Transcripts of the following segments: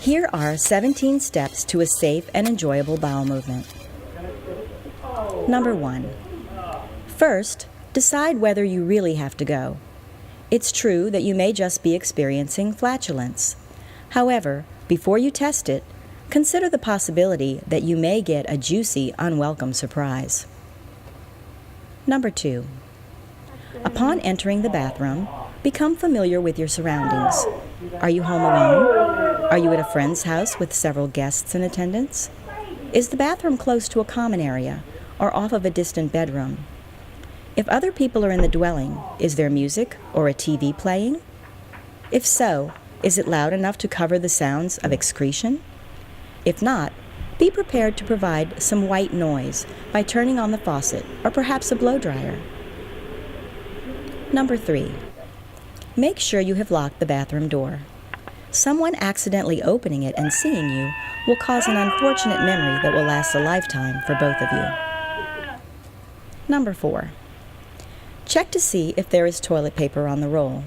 Here are 17 steps to a safe and enjoyable bowel movement. Number 1. First, decide whether you really have to go. It's true that you may just be experiencing flatulence. However, before you test it, consider the possibility that you may get a juicy, unwelcome surprise. Number 2. Upon entering the bathroom, become familiar with your surroundings. Are you home alone? Are you at a friend's house with several guests in attendance? Is the bathroom close to a common area or off of a distant bedroom? If other people are in the dwelling, is there music or a TV playing? If so, is it loud enough to cover the sounds of excretion? If not, be prepared to provide some white noise by turning on the faucet or perhaps a blow dryer. Number 3. Make sure you have locked the bathroom door. Someone accidentally opening it and seeing you will cause an unfortunate memory that will last a lifetime for both of you. Number 4. Check to see if there is toilet paper on the roll.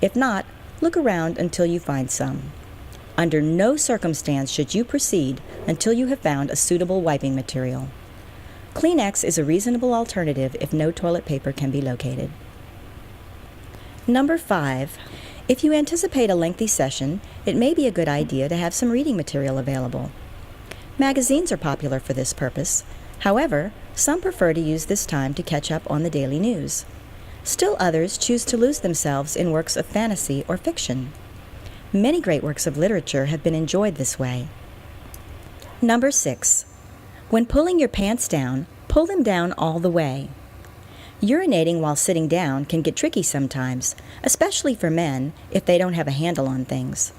If not, look around until you find some. Under no circumstance should you proceed until you have found a suitable wiping material. Kleenex is a reasonable alternative if no toilet paper can be located. Number 5. If you anticipate a lengthy session, it may be a good idea to have some reading material available. Magazines are popular for this purpose. However, some prefer to use this time to catch up on the daily news. Still others choose to lose themselves in works of fantasy or fiction. Many great works of literature have been enjoyed this way. Number 6. When pulling your pants down, pull them down all the way. Urinating while sitting down can get tricky sometimes, especially for men if they don't have a handle on things.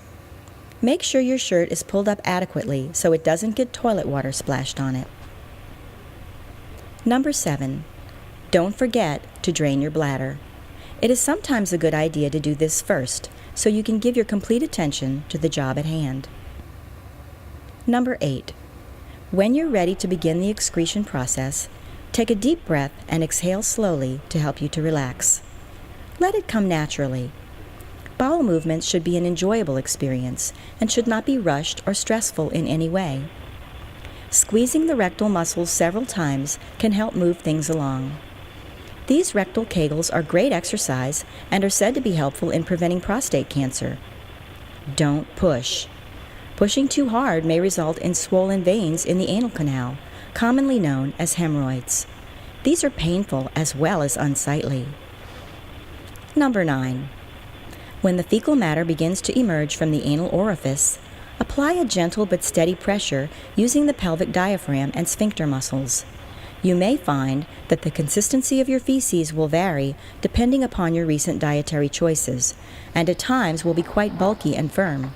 Make sure your shirt is pulled up adequately so it doesn't get toilet water splashed on it. Number 7. Don't forget to drain your bladder. It is sometimes a good idea to do this first so you can give your complete attention to the job at hand. Number 8. When you're ready to begin the excretion process, take a deep breath and exhale slowly to help you to relax. Let it come naturally. Bowel movements should be an enjoyable experience and should not be rushed or stressful in any way. Squeezing the rectal muscles several times can help move things along. These rectal kegels are great exercise and are said to be helpful in preventing prostate cancer. Don't push. Pushing too hard may result in swollen veins in the anal canal, commonly known as hemorrhoids. These are painful as well as unsightly. Number 9. When the fecal matter begins to emerge from the anal orifice, apply a gentle but steady pressure using the pelvic diaphragm and sphincter muscles. You may find that the consistency of your feces will vary depending upon your recent dietary choices, and at times will be quite bulky and firm.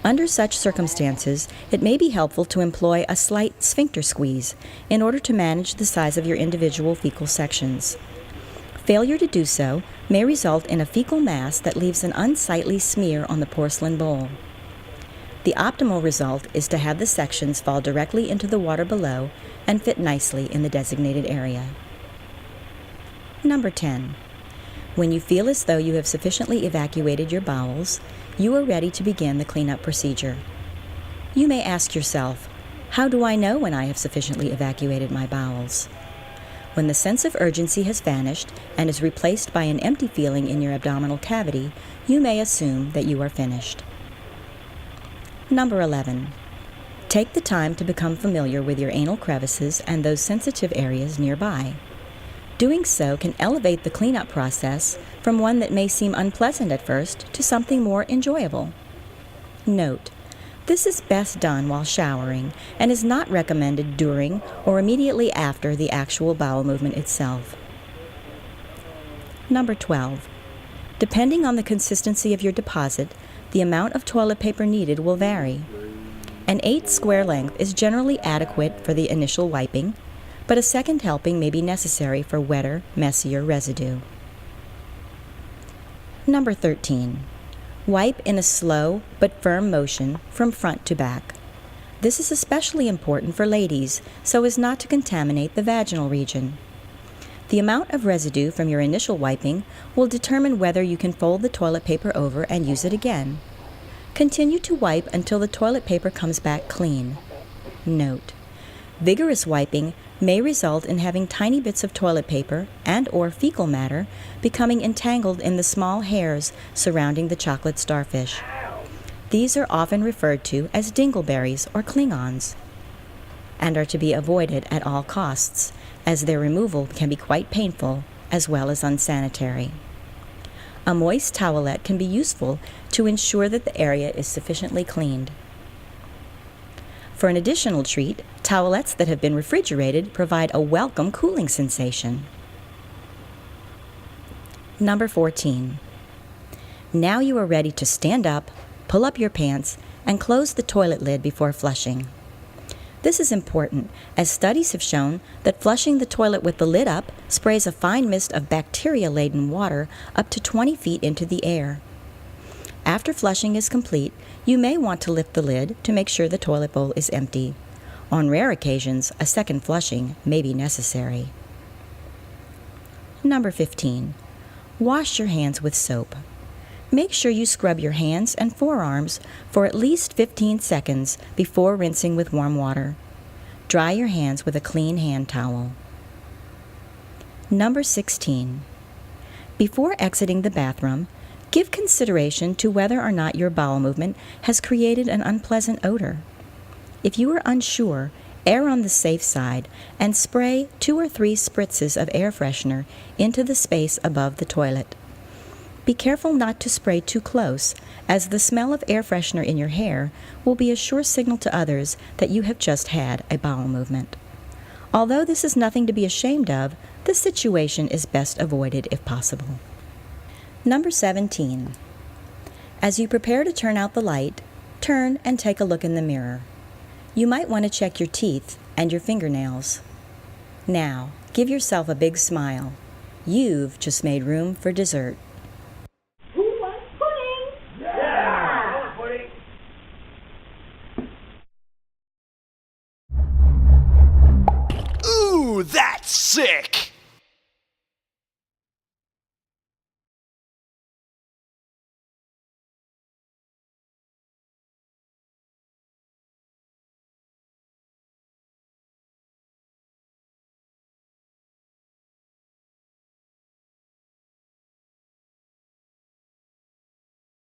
Under such circumstances, it may be helpful to employ a slight sphincter squeeze in order to manage the size of your individual fecal sections. Failure to do so may result in a fecal mass that leaves an unsightly smear on the porcelain bowl. The optimal result is to have the sections fall directly into the water below and fit nicely in the designated area. Number 10. When you feel as though you have sufficiently evacuated your bowels, you are ready to begin the cleanup procedure. You may ask yourself, how do I know when I have sufficiently evacuated my bowels? When the sense of urgency has vanished and is replaced by an empty feeling in your abdominal cavity, you may assume that you are finished. Number 11. Take the time to become familiar with your anal crevices and those sensitive areas nearby. Doing so can elevate the cleanup process from one that may seem unpleasant at first to something more enjoyable. Note, this is best done while showering and is not recommended during or immediately after the actual bowel movement itself. Number 12. Depending on the consistency of your deposit, the amount of toilet paper needed will vary. An 8 square length is generally adequate for the initial wiping, but a second helping may be necessary for wetter, messier residue. Number 13. Wipe in a slow but firm motion from front to back. This is especially important for ladies so as not to contaminate the vaginal region. The amount of residue from your initial wiping will determine whether you can fold the toilet paper over and use it again. Continue to wipe until the toilet paper comes back clean. Note: vigorous wiping may result in having tiny bits of toilet paper and/or fecal matter becoming entangled in the small hairs surrounding the chocolate starfish. These are often referred to as dingleberries or Klingons, and are to be avoided at all costs, as their removal can be quite painful as well as unsanitary. A moist towelette can be useful to ensure that the area is sufficiently cleaned. For an additional treat, towelettes that have been refrigerated provide a welcome cooling sensation. Number 14. Now you are ready to stand up, pull up your pants, and close the toilet lid before flushing. This is important, as studies have shown that flushing the toilet with the lid up sprays a fine mist of bacteria-laden water up to 20 feet into the air. After flushing is complete, you may want to lift the lid to make sure the toilet bowl is empty. On rare occasions, a second flushing may be necessary. Number 15. Wash your hands with soap. Make sure you scrub your hands and forearms for at least 15 seconds before rinsing with warm water. Dry your hands with a clean hand towel. Number 16. Before exiting the bathroom, give consideration to whether or not your bowel movement has created an unpleasant odor. If you are unsure, err on the safe side and spray 2 or 3 spritzes of air freshener into the space above the toilet. Be careful not to spray too close, as the smell of air freshener in your hair will be a sure signal to others that you have just had a bowel movement. Although this is nothing to be ashamed of, this situation is best avoided if possible. Number 17. As you prepare to turn out the light, turn and take a look in the mirror. You might want to check your teeth and your fingernails. Now, give yourself a big smile. You've just made room for dessert. Ooh, that's sick!